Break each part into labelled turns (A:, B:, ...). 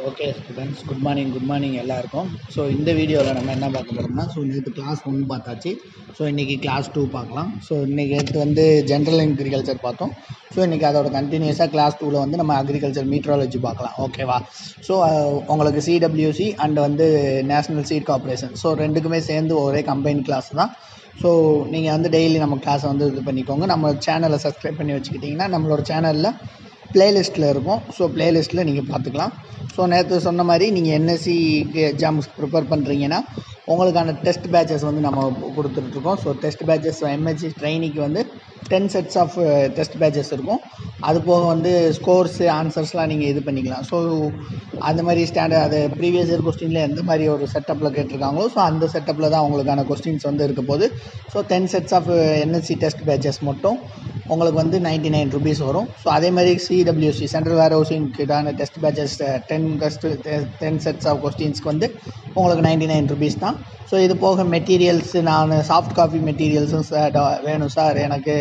A: Okay students, good morning எல்லாருக்கும். So இந்த வீடியோவில் நம்ம என்ன பார்க்க போகிறோம்னா, நேற்று கிளாஸ் 1 பார்த்தாச்சு. ஸோ இன்றைக்கி கிளாஸ் 2 பார்க்கலாம். ஸோ இன்றைக்கி எடுத்து ஜென்ரல் அக்ரிகல்ச்சர் பார்த்தோம். ஸோ இன்றைக்கி அதோட கண்டினியூஸாக கிளாஸ் 2ல் நம்ம அக்ரிகல்ச்சர் மீட்ராலஜி பார்க்கலாம். ஓகேவா? ஸோ உங்களுக்கு CWC and national seed corporation, so ரெண்டுக்குமே சேர்ந்து ஒரே கம்பைன் கிளாஸ் தான். ஸோ நீங்கள் டெய்லி நம்ம கிளாஸை இது பண்ணிக்கோங்க. நம்ம சேனலை சப்ஸ்கிரைப் பண்ணி வச்சுக்கிட்டிங்கன்னா நம்மளோட சேனலில் ப்ளேலிஸ்ட்டில் இருக்கும். ஸோ ப்ளேலிஸ்ட்டில் நீங்கள் பார்த்துக்கலாம். ஸோ நேற்று சொன்ன மாதிரி நீங்கள் என்எஸ்சி எக்ஸாம்ஸ்க்கு ப்ரிப்பேர் பண்ணுறீங்கன்னா உங்களுக்கான டெஸ்ட் பேட்சஸ் நம்ம கொடுத்துட்ருக்கோம். ஸோ டெஸ்ட் பேட்சஸ் எம்எஸ்சி ட்ரைனிங்க்கு 10 செட்ஸ் ஆஃப் டெஸ்ட் பேட்சஸ் இருக்கும். அது போக ஸ்கோர்ஸு ஆன்சர்ஸ்லாம் நீங்கள் இது பண்ணிக்கலாம். ஸோ அந்த மாதிரி அது ப்ரீவியஸ் இயர் கொஸ்டினில் எந்த மாதிரி ஒரு செட்டப்பில் கேட்டிருக்காங்களோ ஸோ அந்த செட்டப்பில் தான் உங்களுக்கான கொஸ்டின்ஸ் இருக்க போகுது. So 10 sets of NSC test batches மட்டும் உங்களுக்கு 99 rupees வரும். ஸோ அதே மாதிரி சிடபிள்யூசி சென்ட்ரல் வேர் ஹவுசிங்கான டெஸ்ட் பேட்சஸ் 10 செட்ஸ் ஆஃப் கொஸ்டின்ஸ்க்கு உங்களுக்கு 99 rupees தான். ஸோ இது போக மெட்டீரியல்ஸ் நான் சாஃப்ட் காப்பி மெட்டீரியல்ஸும் வேணும் சார், எனக்கு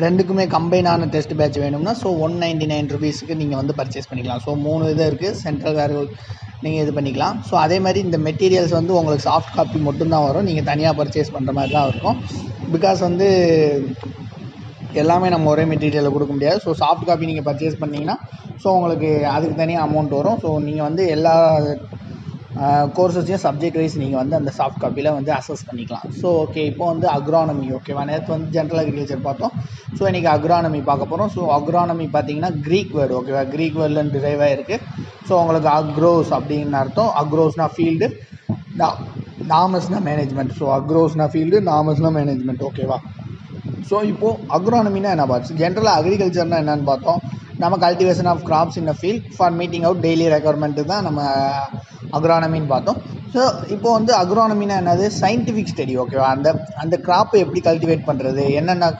A: ரெண்டுக்குமே கம்பைனான டெஸ்ட் பேட்ச் வேணும்னா ஸோ 199 rupeesக்கு நீங்கள் பர்ச்சேஸ் பண்ணிக்கலாம். ஸோ 3 இது இருக்குது. சென்ட்ரல் வேர் நீங்கள் இது பண்ணிக்கலாம். ஸோ அதே மாதிரி இந்த மெட்டீரியல்ஸ் உங்களுக்கு சாஃப்ட் காப்பி மட்டும்தான் வரும். நீங்கள் தனியாக பர்ச்சேஸ் பண்ணுற மாதிரி தான் இருக்கும். பிகாஸ் எல்லாமே நம்ம ஒரே மெட்டீரியலில் கொடுக்க முடியாது. ஸோ சாஃப்ட் காப்பி நீங்கள் பர்ச்சேஸ் பண்ணிங்கன்னா ஸோ உங்களுக்கு அதுக்கு தனியாக அமௌண்ட் வரும். ஸோ நீங்கள் எல்லா கோர்ஸஸையும் சப்ஜெக்ட் வைஸ் நீங்கள் அந்த சாஃப்ட் காப்பியில் அசஸ் பண்ணிக்கலாம். ஸோ ஓகே, இப்போ அக்ரானமி ஓகேவா? நேற்று ஜென்ரல் அக்ரிகல்ச்சர் பார்த்தோம். ஸோ இன்றைக்கி அக்ரானமி பார்க்க போகிறோம். ஸோ அக்ரானமி பார்த்தீங்கன்னா க்ரீக் வேர்டு ஓகேவா? க்ரீக் வேர்டில் டிரைவ் ஆகிருக்கு. ஸோ உங்களுக்கு அக்ரோஸ் அப்படின்னு அர்த்தம். அக்ரோஸ்னா ஃபீல்டு, நாமஸ்னா மேனேஜ்மெண்ட். ஸோ அக்ரோஸ்னா ஃபீல்டு, நாமஸ்னா மேனேஜ்மெண்ட் ஓகேவா? ஸோ இப்போது அக்ரானமினா என்ன பார்த்து ஜென்ரலாக அக்ரிகல்ச்சர்னால் என்னென்னு பார்த்தோம். நம்ம cultivation of crops in a field for meeting out daily requirement தான் நம்ம அக்ரானமின்னு பார்த்தோம். ஸோ இப்போது அக்ரானமினா என்னது? சயின்டிஃபிக் ஸ்டடி ஓகேவா? அந்த கிராப்பை எப்படி கல்டிவேட் பண்ணுறது, என்னென்ன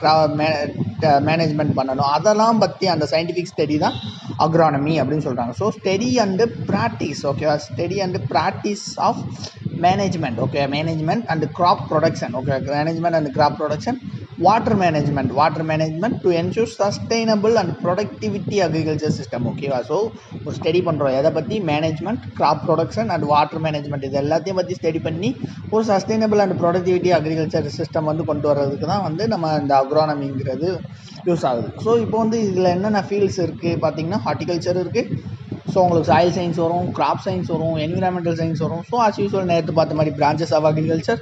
A: மேனேஜ்மெண்ட் பண்ணணும், அதெல்லாம் பற்றி அந்த சயின்டிஃபிக் ஸ்டடி தான் அக்ரானமி அப்படின்னு சொல்கிறாங்க. ஸோ ஸ்டடி அண்டு ப்ராக்டிஸ் ஓகேவா? Study and practice of management okay? Management and crop production okay? Management and crop production. Water management to ensure sustainable and productivity agriculture system ஓகேவா? So ஒரு study பண்ணுறோம் எதை பற்றி? Management, crop production and water management. இது எல்லாத்தையும் பற்றி study பண்ணி ஒரு sustainable and productivity agriculture system கொண்டு வர்றதுக்கு தான் நம்ம இந்த அக்ரானமிங்கிறது யூஸ் ஆகுது. ஸோ இப்போ இதில் என்னென்ன ஃபீல்ட்ஸ் இருக்குது பார்த்தீங்கன்னா, ஹார்டிகல்ச்சர் இருக்குது. ஸோ உங்களுக்கு சாயில் சயின்ஸ் வரும், கிராப் சயின்ஸ் வரும், என்விரான்மெண்டல் சயின்ஸ் வரும். ஸோ ஆஸ் யூஸ்வல் நேற்று பார்த்த மாதிரி பிரான்ச்சஸ் ஆஃப் அக்ரிகல்ச்சர்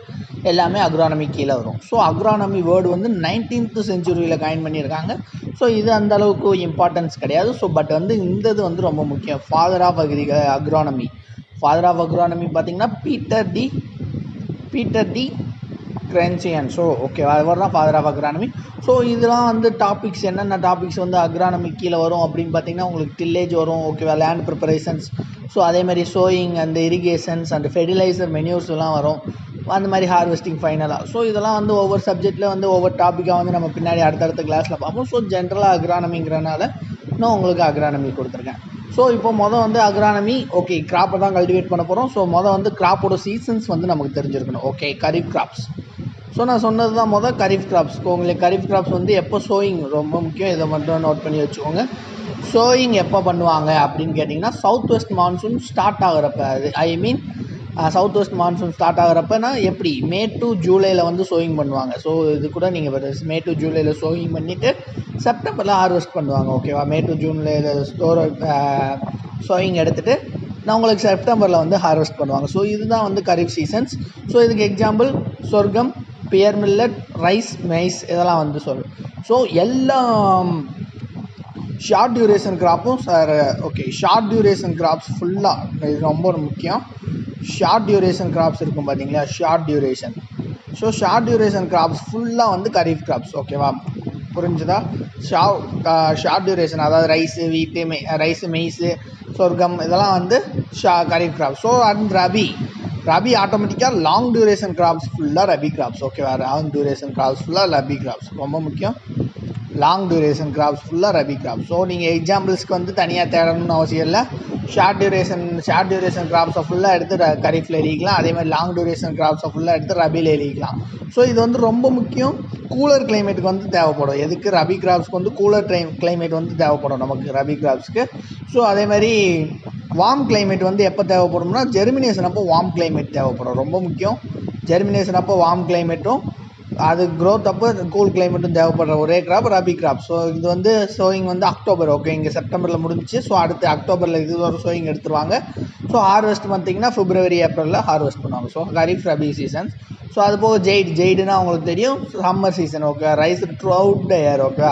A: எல்லாமே அக்ரானமி கீழே வரும். So agronomy word 19th century coin பண்ணியிருக்காங்க. ஸோ இது அந்த அளவுக்கு இம்பார்ட்டன்ஸ் கிடையாது. ஸோ பட் இந்த இது ரொம்ப முக்கியம். ஃபாதர் ஆஃப் அக்ரானமி பார்த்தீங்கன்னா பீட்டர் டி கிரென்சியன். ஸோ ஓகேவா? அவர் தான் ஃபாதர் ஆஃப் அக்ரானமி. ஸோ இதெல்லாம் டாபிக்ஸ் என்னென்ன டாபிக்ஸ் அக்ரானமி கீழே வரும் அப்படின்னு பார்த்தீங்கன்னா, உங்களுக்கு டில்லேஜ் வரும் ஓகேவா? Land preparations. ஸோ அதே மாதிரி sowing and irrigations and fertiliser manures எல்லாம் வரும். அந்த மாதிரி ஹார்வெஸ்டிங் ஃபைனலாக. ஸோ இதெல்லாம் ஒவ்வொரு சப்ஜெக்டில் ஒவ்வொரு டாப்பிக்காக நம்ம பின்னாடி அடுத்தடுத்த கிளாஸில் பார்ப்போம். ஸோ ஜென்ரலாக அக்ரானமிங்கிறனால நான் உங்களுக்கு அக்ரானமி கொடுத்துருக்கேன். ஸோ இப்போ அக்ரானமி ஓகே, கிராப்பை தான் கல்டிவேட் பண்ண போகிறோம். ஸோ கிராப்போட சீசன்ஸ் நமக்கு தெரிஞ்சிருக்கணும். Okay, kharif crops. ஸோ நான் சொன்னது தான் கரீஃப் கிராப்ஸ். உங்களுக்கு கரீஃப் கிராப்ஸ் எப்போ சோயிங் ரொம்ப முக்கியம், இதை மட்டும் நோட் பண்ணி வச்சுக்கோங்க. சோயிங் எப்போ பண்ணுவாங்க அப்படின்னு கேட்டிங்கன்னா, சவுத் வெஸ்ட் மான்சூன் ஸ்டார்ட் ஆகிறப்ப, சவுத் வெஸ்ட் மான்சூன் ஸ்டார்ட் ஆகிறப்பனா எப்படி மே டு ஜூலையில் சோயிங் பண்ணுவாங்க. ஸோ இது கூட நீங்கள் மே டு ஜூலையில் சோயிங் பண்ணிவிட்டு செப்டம்பரில் ஹார்வெஸ்ட் பண்ணுவாங்க ஓகேவா? மே டு ஜூனில் சோயிங் எடுத்துகிட்டு நான் உங்களுக்கு செப்டம்பரில் ஹார்வெஸ்ட் பண்ணுவாங்க. ஸோ இதுதான் கரீஃப் சீசன்ஸ். ஸோ இதுக்கு example sorghum, pearl millet, rice, maize இதெல்லாம் சொல்லும். ஸோ எல்லாம் ஷார்ட் டியூரேஷன் கிராப்பும் sir okay. Short duration crops ஃபுல்லாக இது ரொம்ப முக்கியம். ஷார்ட் டியூரேஷன் கிராப்ஸ் இருக்கும் பார்த்தீங்களா? Short duration. So short duration crops ஃபுல்லாக கரீஃப் கிராப்ஸ் ஓகேவா? புரிஞ்சுதா? ஷார்ட் டியூரேஷன் அதாவது ரைஸு, மெய்ஸு, சொர்க்கம் இதெல்லாம் kharif crops. So and rabi ஆட்டோமேட்டிக்காக லாங் டியூரேஷன் கிராப்ஸ் ஃபுல்லாக ரபி கிராப்ஸ் ஓகேவா? லாங் டியூரேஷன் கிராப்ஸ் ஃபுல்லாக ரபி கிராப்ஸ் ரொம்ப முக்கியம். லாங் டியூரேஷன் கிராப்ஸ் ஃபுல்லாக ரபி கிராப்ஸ். ஸோ நீங்கள் எக்ஸாம்பிள்ஸ்க்கு தனியாக தேடணும்னு அவசியம் இல்லை. ஷார்ட் டியூரேஷன் கிராப்ஸை ஃபுல்லாக எடுத்து கரீஃபில் எழுதிக்கலாம். அதே மாதிரி லாங் டியூரேஷன் கிராப்ஸை ஃபுல்லாக எடுத்து ரபியில் எழுதிக்கலாம். ஸோ இது ரொம்ப முக்கியம். கூலர் கிளைமேட்டுக்கு தேவைப்படும். எதுக்கு? ரபி கிராப்ஸ்க்கு கூலர் கிளைமேட் தேவைப்படும் நமக்கு ரபி கிராப்ஸ்க்கு. ஸோ அதே மாதிரி வார்ம் கிளைமேட் வந்து எப்போ தேவைப்படும்னா ஜெர்மினேஷன் அப்போ வார்ம் கிளைமேட் தேவைப்படும், ரொம்ப முக்கியம். ஜெர்மினேஷன் அப்போ வார்ம் கிளைமேட்டும், அது க்ரோத் அப்போ கூல் கிளைமேட்டும் தேவைப்படுற ஒரே கிராப் ரபி கிராப். ஸோ இது வந்து சோயிங் வந்து அக்டோபர், ஓகே, இங்கே செப்டம்பரில் முடிஞ்சிச்சு. ஸோ அடுத்து அக்டோபரில் இது ஒரு சோயிங் எடுத்துருவாங்க. ஸோ ஹார்வெஸ்ட் பார்த்திங்கன்னா பிப்ரவரி ஏப்ரலில் ஹார்வெஸ்ட் பண்ணுவாங்க. So kharif rabi seasons. So அது போக ஜெய்டுனா உங்களுக்கு தெரியும், summer season, okay. Rice throughout the year, okay.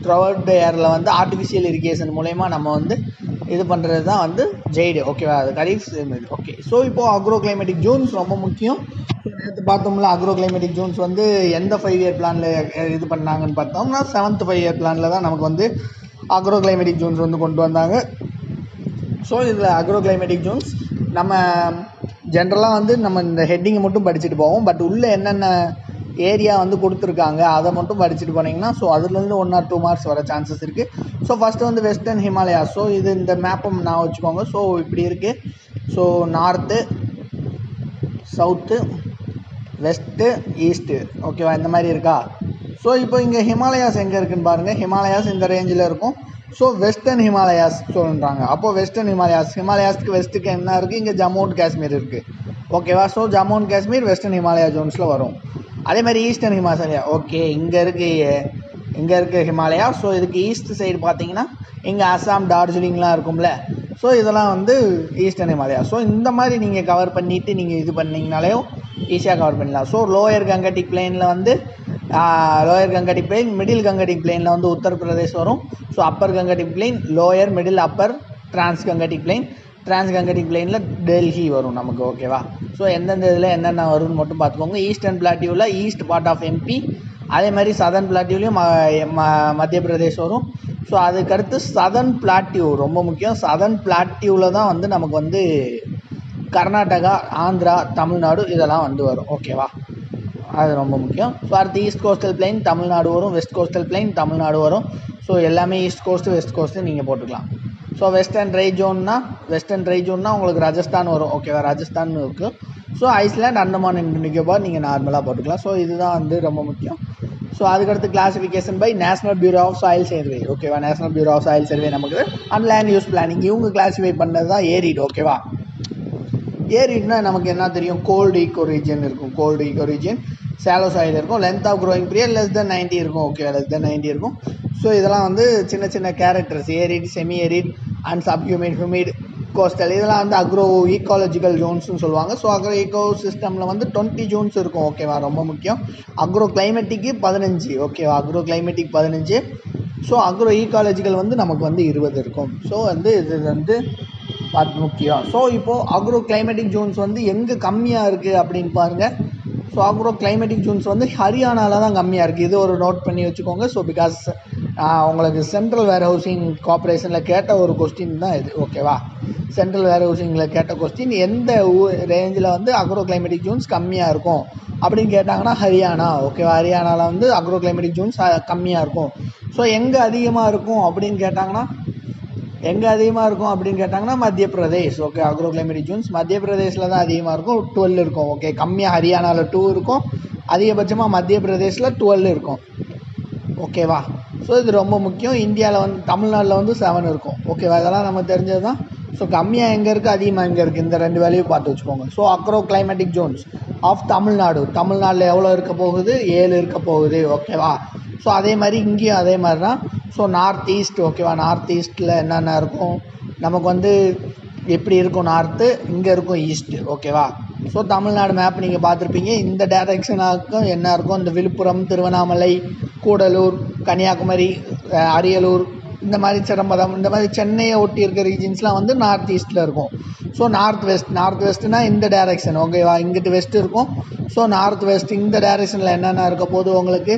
A: Throughout the ஏரில் வந்து ஆர்டிஃபிஷியல் இரிகேஷன் மூலயமா நம்ம வந்து இது பண்ணுறது தான் வந்து ஜெய்டு, ஓகேவா. அது கரீஃப், ஓகே. ஸோ இப்போது அக்ரோ கிளைமேட்டிக் ஜோன்ஸ் ரொம்ப முக்கியம். நேற்று பார்த்தோம்ல அக்ரோ கிளைமேட்டிக் ஜோன்ஸ் வந்து எந்த 5 இயர் பிளானில் இது பண்ணாங்கன்னு பார்த்தோம்னா 7th 5 இயர் பிளானில் தான் நமக்கு வந்து அக்ரோ கிளைமேட்டிக் ஜோன்ஸ் வந்து கொண்டு வந்தாங்க. ஸோ இதில் அக்ரோ கிளைமேட்டிக் ஜோன்ஸ் நம்ம ஜென்ரலாக வந்து நம்ம இந்த ஹெட்டிங்கை மட்டும் படிச்சுட்டு போவோம். பட் உள்ளே என்னென்ன ஏரியா வந்து கொடுத்துருக்காங்க அதை மட்டும் படிச்சுட்டு போனீங்கன்னா ஸோ அதுலேருந்து 1 or 2 மார்க்ஸ் வர சான்சஸ் இருக்குது. ஸோ ஃபஸ்ட்டு வந்து வெஸ்டர்ன் ஹிமாலயா. ஸோ இது இந்த மேப்பை நான் வச்சுக்கோங்க. ஸோ இப்படி இருக்குது. So north, south, west, east, ஓகேவா, இந்த மாதிரி இருக்கா. ஸோ இப்போ இங்கே ஹிமாலயாஸ் எங்கே இருக்குதுன்னு பாருங்கள். ஹிமாலயாஸ் இந்த ரேஞ்சில் இருக்கும். ஸோ வெஸ்டர்ன் ஹிமாலயாஸ் சொல்கிறாங்க. அப்போது வெஸ்டர்ன் ஹிமாலயாஸ்க்கு வெஸ்ட்டுக்கு என்ன இருக்குது, இங்கே ஜம்மு அண்ட் காஷ்மீர் இருக்குது, ஓகேவா. So Jammu and Kashmir western Himalaya ஜோன்ஸில் வரும். அதே மாதிரி ஈஸ்டர்ன் ஹிமாலயா, ஓகே, இங்கே இருக்குது ஹிமாலயா. ஸோ இதுக்கு ஈஸ்ட் சைடு பார்த்தீங்கன்னா இங்கே அசாம், டார்ஜிலிங்லாம் இருக்கும்ல. ஸோ இதெல்லாம் வந்து ஈஸ்டர்ன் ஹிமாலயா. ஸோ இந்த மாதிரி நீங்கள் கவர் பண்ணிவிட்டு நீங்கள் இது பண்ணிங்கனாலே ஈஸியாக கவர் பண்ணலாம். ஸோ லோயர் கங்கடிக் பிளெயினில் வந்து lower Gangetic plain, middle Gangetic பிளெயினில் வந்து உத்தரப்பிரதேஷ் வரும். So upper Gangetic plain, lower, middle, upper, trans Gangetic பிளெயினில் டெல்லி வரும் நமக்கு, ஓகேவா. ஸோ எந்தெந்த இதில் என்னென்ன வரும்னு மட்டும் பார்த்துக்கோங்க. ஈஸ்டர்ன் பிளாட்டியூவில் ஈஸ்ட் பார்ட் ஆஃப் எம்பி, அதே மாதிரி சதர்ன் பிளாட்டியூலையும் மத்திய பிரதேஷ் வரும். ஸோ அதுக்கடுத்து சதர்ன் பிளாட்டியூ ரொம்ப முக்கியம். சதர்ன் பிளாட்டியூவில் தான் வந்து நமக்கு வந்து கர்நாடகா, ஆந்திரா, தமிழ்நாடு இதெல்லாம் வந்து வரும், ஓகேவா. அது ரொம்ப முக்கியம். ஸோ அடுத்து ஈஸ்ட் கோஸ்டல் பிளெயின் தமிழ்நாடு வரும், வெஸ்ட் கோஸ்டல் பிளெயின் தமிழ்நாடு வரும். ஸோ எல்லாமே ஈஸ்ட் கோஸ்ட்டு வெஸ்ட் கோஸ்ட்டு நீங்கள் போட்டுக்கலாம். ஸோ வெஸ்டர்ன் ட்ரை ஜோன்னா உங்களுக்கு ராஜஸ்தான் வரும், ஓகேவா. ராஜஸ்தான் இருக்குது. So island, Andaman and Nicobar நீங்கள் நார்மலாக போட்டுக்கலாம். ஸோ இதுதான் வந்து ரொம்ப முக்கியம். ஸோ அதுக்கடுத்து classification by National Bureau of Soil Survey, ஓகேவா. National Bureau of Soil Survey நமக்கு அண்ட் லேண்ட் யூஸ் பிளானிங் இவங்க கிளாஸிஃபை பண்ணது தான் ஏரிட், ஓகேவா. ஏரிட்னா நமக்கு என்ன தெரியும், கோல்டு ஈக்கோ ரீஜன் இருக்கும், cold eco region, shallow soil இருக்கும், length of growing period less than 90 இருக்கும், ஓகேவா, லெஸ் தென் 90 இருக்கும். ஸோ இதெல்லாம் வந்து சின்ன சின்ன characters, arid, semi arid and subhumid, humid, coastal, இதெல்லாம் வந்து அக்ரோ ஈக்காலஜிக்கல் ஜோன்ஸ்னு சொல்லுவாங்க. ஸோ அக்ரோ ஈக்கோ சிஸ்டமில் வந்து 20 ஜோன்ஸ் இருக்கும், ஓகேவா. ரொம்ப முக்கியம். அக்ரோ கிளைமேட்டிக்கு 15, ஓகேவா. Agro climatic 15. So agro ecological வந்து நமக்கு வந்து 20 இருக்கும். ஸோ வந்து இது வந்து முக்கியம். ஸோ இப்போது அக்ரோ கிளைமேட்டிக் ஜோன்ஸ் வந்து எங்கே கம்மியாக இருக்குது அப்படின்னு பாருங்கள். ஸோ அக்ரோ கிளைமேட்டிக் ஜோன்ஸ் வந்து ஹரியானாவில் தான் கம்மியாக இருக்குது. இது ஒரு நோட் பண்ணி வச்சுக்கோங்க. ஸோ பிகாஸ் உங்களுக்கு சென்ட்ரல் வேர் ஹவுசிங் கார்பரேஷனில் கேட்ட ஒரு கொஸ்டின் தான் இது, ஓகேவா. சென்ட்ரல் வேர் ஹவுசிங்கில் கேட்ட கொஸ்டின் எந்த ரேஞ்சில் வந்து அக்ரோ கிளைமேட்டிக் ஜோன்ஸ் கம்மியாக இருக்கும் அப்படின்னு கேட்டாங்கன்னா ஹரியானா, ஓகேவா. ஹரியானாவில் வந்து அக்ரோ கிளைமேட்டிக் ஜோன்ஸ் கம்மியாக இருக்கும். ஸோ எங்கே அதிகமாக இருக்கும் அப்படின்னு கேட்டாங்கன்னா மத்திய Pradesh, okay. Agro climatic Jones மத்திய பிரதேஷில் தான் அதிகமாக இருக்கும், 12 இருக்கும், ஓகே. கம்மியாக ஹரியானாவில் 2 இருக்கும், அதிகபட்சமாக மத்திய பிரதேஷில் 12 இருக்கும், ஓகேவா. ஸோ இது ரொம்ப முக்கியம். இந்தியாவில் வந்து தமிழ்நாட்டில் வந்து 7 இருக்கும், ஓகேவா. இதெல்லாம் நம்ம தெரிஞ்சது தான். ஸோ கம்மியாக எங்கே இருக்குது, அதிகமாக எங்கே இருக்குது, இந்த 2 வேலையும் பார்த்து வச்சுக்கோங்க. So agro climatic zones of தமிழ்நாட்டில் எவ்வளோ இருக்க போகுது, 7 இருக்க போகுது, ஓகேவா. ஸோ அதே மாதிரி இங்கேயும் அதே மாதிரி தான். ஸோ நார்த் ஈஸ்ட், ஓகேவா. நார்த் ஈஸ்ட்டில் என்னென்ன இருக்கும் நமக்கு வந்து எப்படி இருக்கும், நார்த்து இங்கே இருக்கும், ஈஸ்ட்டு, ஓகேவா. ஸோ தமிழ்நாடு மேப் நீங்கள் பார்த்துருப்பீங்க. இந்த டைரெக்ஷனாக்கும் என்ன இருக்கும், இந்த விழுப்புரம், திருவண்ணாமலை, கூடலூர், கன்னியாகுமரி, அரியலூர், இந்த மாதிரி சிதம்பரம், இந்த மாதிரி சென்னையை ஒட்டி இருக்க ரீஜன்ஸ்லாம் வந்து நார்த் ஈஸ்ட்டில் இருக்கும். ஸோ நார்த் வெஸ்ட்னா இந்த டைரெக்ஷன், ஓகேவா. இங்கிட்டு வெஸ்ட் இருக்கும். ஸோ நார்த் வெஸ்ட் இந்த டைரெக்ஷனில் என்னென்ன இருக்க போது உங்களுக்கு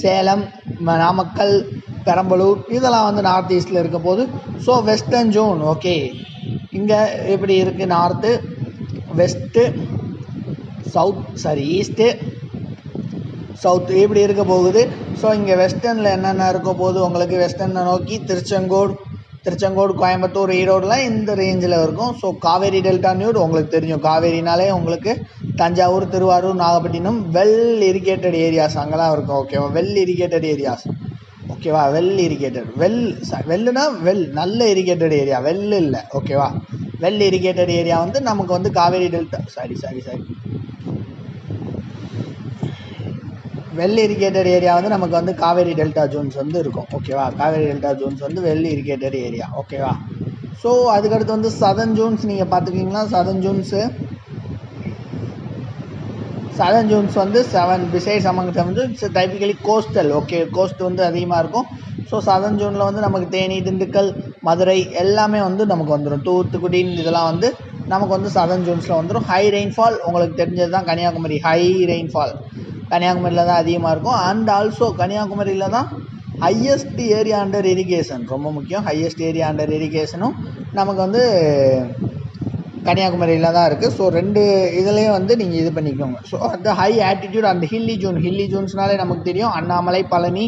A: சேலம், நாமக்கல், பெரம்பலூர் இதெல்லாம் வந்து நார்த் ஈஸ்ட்டில் இருக்க போது. So western zone, okay. இங்கே எப்படி இருக்குது, நார்த்து, வெஸ்ட்டு, ஈஸ்ட்டு, சவுத்து இப்படி இருக்க போகுது. ஸோ இங்கே வெஸ்டர்னில் என்னென்ன இருக்க போகுது உங்களுக்கு, வெஸ்டர்னை நோக்கி திருச்செங்கோடு, கோயம்புத்தூர், ஈரோடுலாம் இந்த ரேஞ்சில் இருக்கும். ஸோ காவேரி டெல்டா நியூட் உங்களுக்கு தெரியும், காவேரினாலே உங்களுக்கு Thanjavur, Tiruvarur, Nagapattinam well irrigated areas அங்கெல்லாம் இருக்கும், ஓகேவா. வெல் இரிகேட்டட் ஏரியாஸ், ஓகேவா. வெல்லுனா நல்ல இரிகேட்டட் ஏரியா, வெல் இல்லை, ஓகேவா. வெல் இரிகேட்டட் ஏரியா வந்து நமக்கு வந்து Kaveri delta well irrigated area வந்து நமக்கு வந்து காவேரி டெல்டா ஜோன்ஸ் வந்து இருக்கும். ஓகேவா, காவேரி டெல்டா ஜோன்ஸ் வந்து வெல் இரிகேட்டட் ஏரியா. ஓகேவா. ஸோ அதுக்கடுத்து வந்து சதர்ன் ஜோன்ஸ் நீங்கள் பார்த்துக்கிங்கன்னா சதர்ன் ஜோன்ஸ் வந்து 7 பிசைட்ஸ் அமங் வந்து it's typically coastal. Okay, coast வந்து அதிகமாக இருக்கும். ஸோ சதர்ன் ஜோனில் வந்து நமக்கு தேனி, திண்டுக்கல், மதுரை எல்லாமே வந்து நமக்கு வந்துடும். தூத்துக்குடி இதெல்லாம் வந்து நமக்கு வந்து சதர்ன் ஜோன்ஸில் வந்துடும். ஹை ரெயின்ஃபால் உங்களுக்கு தெரிஞ்சது தான் கன்னியாகுமரி. ஹை ரெயின்ஃபால் கன்னியாகுமரியில் தான் அதிகமாக இருக்கும். அண்ட் ஆல்சோ கன்னியாகுமரியில் தான் ஹையஸ்ட் ஏரியா அண்டர் இரிகேஷன், ரொம்ப முக்கியம். ஹையஸ்ட் ஏரியா அண்டர் இரிகேஷனும் நமக்கு வந்து கன்னியாகுமரியில் தான் இருக்குது. ஸோ 2 இதுலேயும் வந்து நீங்கள் இது பண்ணிக்கோங்க. ஸோ அந்த ஹை ஆட்டிடியூட் அந்த ஹில்லி ஜோன்ஸ்னாலே நமக்கு தெரியும். அண்ணாமலை, பழனி,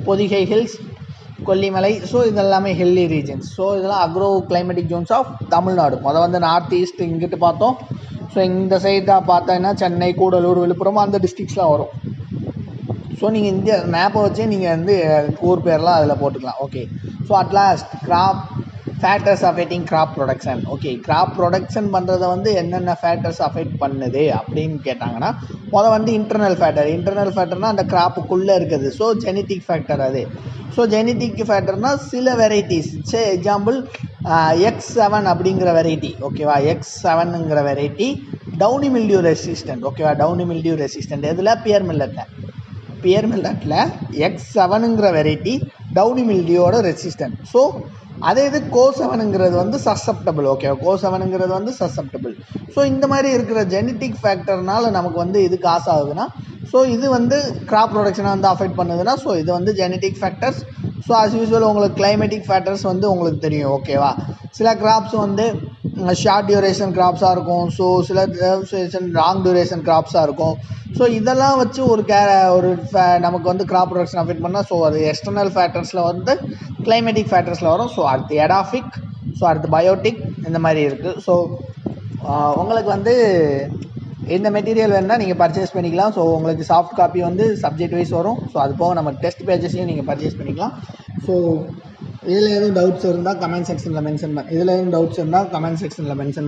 A: பொதிகை ஹில்ஸ், கொல்லிமலை. ஸோ இதெல்லாமே ஹில்லி ரீஜன்ஸ். ஸோ இதெல்லாம் agro climatic zones of Tamil Nadu. வந்து நார்த் ஈஸ்ட் இங்கிட்டு பார்த்தோம். ஸோ இந்த சைடாக பார்த்தீங்கன்னா சென்னை, கூடலூர், விழுப்புரம் அந்த டிஸ்ட்ரிக்ஸ்லாம் வரும். ஸோ நீங்கள் இந்த மேப்பை வச்சே நீங்கள் வந்து ஊர் பேர்லாம் அதில் போட்டுக்கலாம். Okay. So at last crop factors affecting crop production. Okay, crop production பண்ணுறதை வந்து என்னென்ன ஃபேக்டர்ஸ் அஃபெக்ட் பண்ணுது அப்படின்னு கேட்டாங்கன்னா வந்து இன்டர்னல் ஃபேக்டர்னால் அந்த கிராப்புக்குள்ளே இருக்குது. ஸோ ஜெனட்டிக் ஃபேக்டர் அது. ஸோ ஜெனட்டிக் ஃபேக்டர்னால் சில வெரைட்டிஸ், எக்ஸாம்பிள் X7 அப்படிங்கிற வெரைட்டி. ஓகேவா, X7ங்கிற வெரைட்டி டவுனி மில்டியூ ரெசிஸ்டன்ட். ஓகேவா, டவுனி மில்டியூ ரெசிஸ்டன்ட் எதில்? பியர் மில்லட்டில் X7ங்கிற வெரைட்டி டவுனி மில்டியோட ரெசிஸ்டன்ட். ஸோ அதே இது கோ7ங்கிறது வந்து சசப்டபிள். ஓகே, கோ7ங்கிறது வந்து சசப்டபிள். ஸோ இந்த மாதிரி இருக்கிற ஜெனட்டிக் ஃபேக்டர்னால நமக்கு வந்து இது காசு ஆகுதுன்னா, ஸோ இது வந்து கிராப் ப்ரொடக்ஷனை வந்து அஃபெக்ட் பண்ணுதுன்னா, ஸோ இது வந்து genetic factors. So as usual உங்களுக்கு கிளைமேட்டிக் ஃபேக்டர்ஸ் வந்து உங்களுக்கு தெரியும். ஓகேவா, சில கிராப்ஸ் வந்து ஷார்ட் டியூரேஷன் கிராப்ஸாக இருக்கும். ஸோ சில லாங் டியூரேஷன் கிராப்ஸாக இருக்கும். ஸோ இதெல்லாம் வச்சு ஒரு நமக்கு வந்து கிராப் ப்ரொடக்ஷன் அஃபெக்ட் பண்ணால், ஸோ அது எக்ஸ்டர்னல் ஃபேக்டர்ஸில் வந்து கிளைமேட்டிக் ஃபேக்டர்ஸில் வரும். ஸோ அடுத்து எடாஃபிக், ஸோ அடுத்து பயோட்டிக், இந்த மாதிரி இருக்குது. ஸோ உங்களுக்கு வந்து இந்த மெட்டீரியல் வேணுன்னா நீங்கள் பர்ச்சேஸ் பண்ணிக்கலாம். ஸோ உங்களுக்கு சாஃப்ட் காப்பி வந்து சப்ஜெக்ட் வைஸ் வரும். ஸோ அது போக நம்ம டெஸ்ட் பேஜஸையும் நீங்கள் பர்ச்சேஸ் பண்ணிக்கலாம். ஸோ இதில் எதுவும் டவுட்ஸ் இருந்தால் கமெண்ட் செக்ஷனில் மென்ஷன்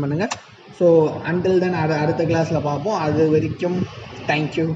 A: பண்ணுங்கள். ஸோ அன்டில் தென் அடுத்த கிளாஸில் பார்ப்போம். அது வரைக்கும் தேங்க்யூ.